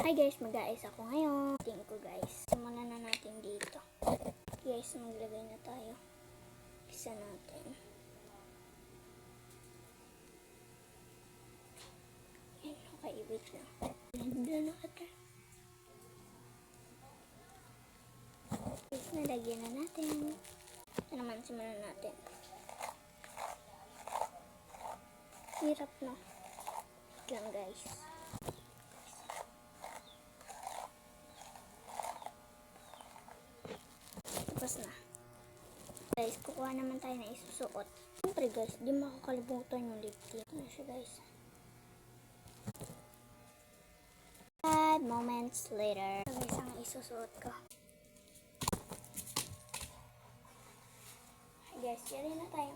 Hi guys, mag-aayos ako ngayon. Tingin ko guys. Simulan na natin dito. Guys, maglagay na tayo. Isa natin. Yan, okay, wait lang. Blend na natin. Guys, nalagyan na natin. Ito naman, simulan natin. Hirap na. Wait lang guys. Tapos na. Guys, kukuha naman tayo na isusuot. Siyempre guys, di makakalimutan yung lip tint. Ito na siya guys. 5 moments later. Ito guys, ang isusuot ko. Guys, yari na tayo